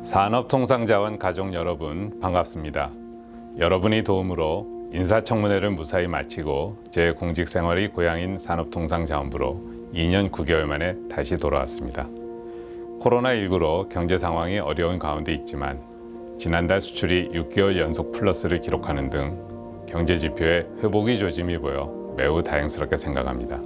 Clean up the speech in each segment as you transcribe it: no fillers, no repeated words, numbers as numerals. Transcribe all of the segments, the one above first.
산업통상자원 가족 여러분 반갑습니다. 여러분의 도움으로 인사청문회를 무사히 마치고 제 공직생활의 고향인 산업통상자원부로 2년 9개월 만에 다시 돌아왔습니다. 코로나19로 경제 상황이 어려운 가운데 있지만 지난달 수출이 6개월 연속 플러스를 기록하는 등 경제 지표에 회복의 조짐이 보여 매우 다행스럽게 생각합니다.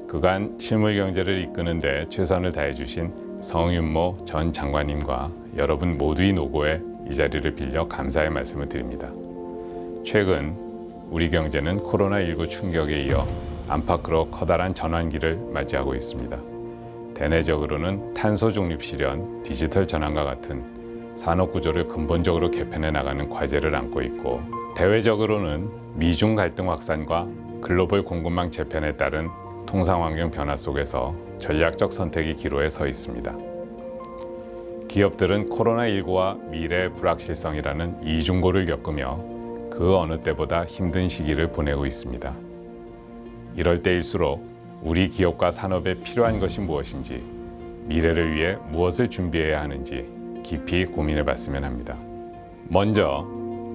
그간 실물 경제를 이끄는 데 최선을 다해 주신 성윤모 전 장관님과 여러분 모두의 노고에 이 자리를 빌려 감사의 말씀을 드립니다. 최근 우리 경제는 코로나19 충격에 이어 안팎으로 커다란 전환기를 맞이하고 있습니다. 대내적으로는 탄소 중립 실현, 디지털 전환과 같은 산업 구조를 근본적으로 개편해 나가는 과제를 안고 있고, 대외적으로는 미중 갈등 확산과 글로벌 공급망 재편에 따른 통상환경 변화 속에서 전략적 선택의 기로에 서 있습니다. 기업들은 코로나19와 미래의 불확실성이라는 이중고를 겪으며 그 어느 때보다 힘든 시기를 보내고 있습니다. 이럴 때일수록 우리 기업과 산업에 필요한 것이 무엇인지, 미래를 위해 무엇을 준비해야 하는지 깊이 고민해 봤으면 합니다. 먼저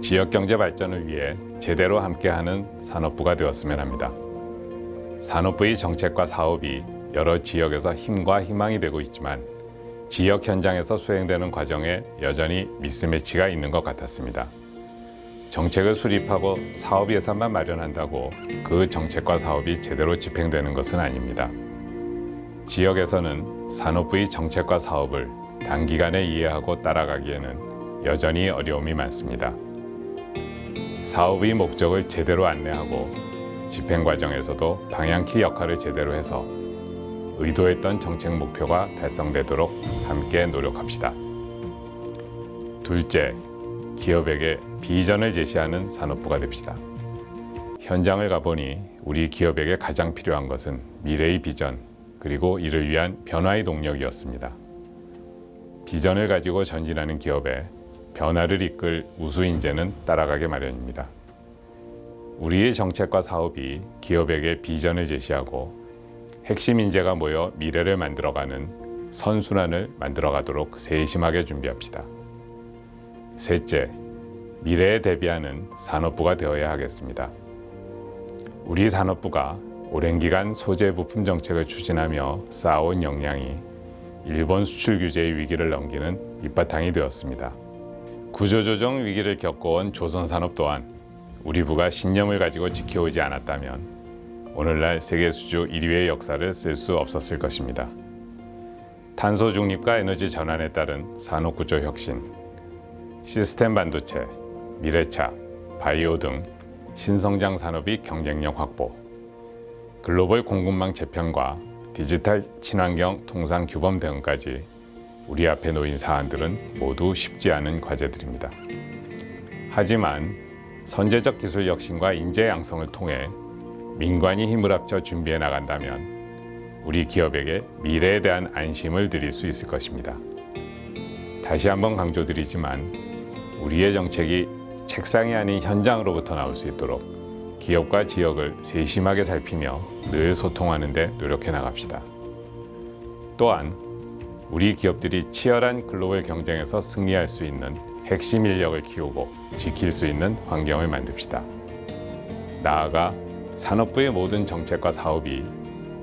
지역경제 발전을 위해 제대로 함께하는 산업부가 되었으면 합니다. 산업부의 정책과 사업이 여러 지역에서 힘과 희망이 되고 있지만 지역 현장에서 수행되는 과정에 여전히 미스매치가 있는 것 같았습니다. 정책을 수립하고 사업 예산만 마련한다고 그 정책과 사업이 제대로 집행되는 것은 아닙니다. 지역에서는 산업부의 정책과 사업을 단기간에 이해하고 따라가기에는 여전히 어려움이 많습니다. 사업의 목적을 제대로 안내하고 집행 과정에서도 방향키 역할을 제대로 해서 의도했던 정책 목표가 달성되도록 함께 노력합시다. 둘째, 기업에게 비전을 제시하는 산업부가 됩시다. 현장을 가보니 우리 기업에게 가장 필요한 것은 미래의 비전, 그리고 이를 위한 변화의 동력이었습니다. 비전을 가지고 전진하는 기업에 변화를 이끌 우수 인재는 따라가게 마련입니다. 우리의 정책과 사업이 기업에게 비전을 제시하고 핵심 인재가 모여 미래를 만들어가는 선순환을 만들어가도록 세심하게 준비합시다. 셋째, 미래에 대비하는 산업부가 되어야 하겠습니다. 우리 산업부가 오랜 기간 소재 부품 정책을 추진하며 쌓아온 역량이 일본 수출 규제의 위기를 넘기는 밑바탕이 되었습니다. 구조조정 위기를 겪어온 조선산업 또한 우리 부가 신념을 가지고 지켜오지 않았다면 오늘날 세계 수주 1위의 역사를 쓸 수 없었을 것입니다. 탄소 중립과 에너지 전환에 따른 산업 구조 혁신, 시스템 반도체, 미래차, 바이오 등 신성장 산업의 경쟁력 확보, 글로벌 공급망 재편과 디지털 친환경 통상 규범 대응까지 우리 앞에 놓인 사안들은 모두 쉽지 않은 과제들입니다. 하지만 선제적 기술 혁신과 인재 양성을 통해 민관이 힘을 합쳐 준비해 나간다면 우리 기업에게 미래에 대한 안심을 드릴 수 있을 것입니다. 다시 한번 강조드리지만 우리의 정책이 책상이 아닌 현장으로부터 나올 수 있도록 기업과 지역을 세심하게 살피며 늘 소통하는 데 노력해 나갑시다. 또한 우리 기업들이 치열한 글로벌 경쟁에서 승리할 수 있는 핵심 인력을 키우고 지킬 수 있는 환경을 만듭시다. 나아가 산업부의 모든 정책과 사업이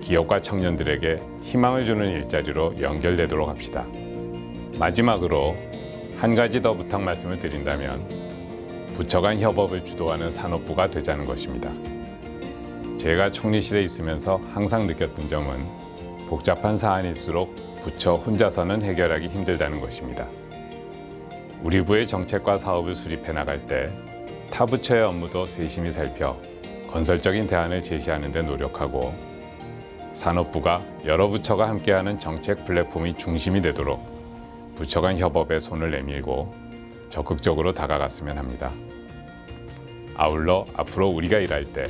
기업과 청년들에게 희망을 주는 일자리로 연결되도록 합시다. 마지막으로 한 가지 더 부탁 말씀을 드린다면 부처 간 협업을 주도하는 산업부가 되자는 것입니다. 제가 총리실에 있으면서 항상 느꼈던 점은 복잡한 사안일수록 부처 혼자서는 해결하기 힘들다는 것입니다. 우리 부의 정책과 사업을 수립해 나갈 때 타 부처의 업무도 세심히 살펴 건설적인 대안을 제시하는 데 노력하고 산업부가 여러 부처가 함께하는 정책 플랫폼의 중심이 되도록 부처 간 협업에 손을 내밀고 적극적으로 다가갔으면 합니다. 아울러 앞으로 우리가 일할 때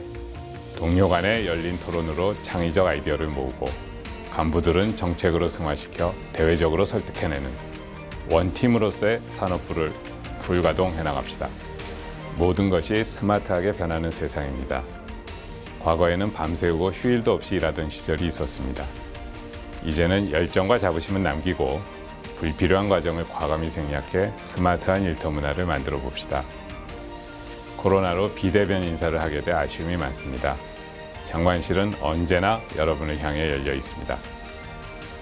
동료 간의 열린 토론으로 창의적 아이디어를 모으고 간부들은 정책으로 승화시켜 대외적으로 설득해내는 원팀으로서의 산업부를 풀가동해 나갑시다. 모든 것이 스마트하게 변하는 세상입니다. 과거에는 밤새우고 휴일도 없이 일하던 시절이 있었습니다. 이제는 열정과 자부심은 남기고 불필요한 과정을 과감히 생략해 스마트한 일터 문화를 만들어 봅시다. 코로나로 비대면 인사를 하게 돼 아쉬움이 많습니다. 장관실은 언제나 여러분을 향해 열려 있습니다.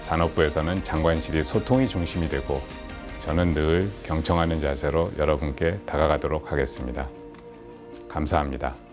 산업부에서는 장관실이 소통이 중심이 되고 저는 늘 경청하는 자세로 여러분께 다가가도록 하겠습니다. 감사합니다.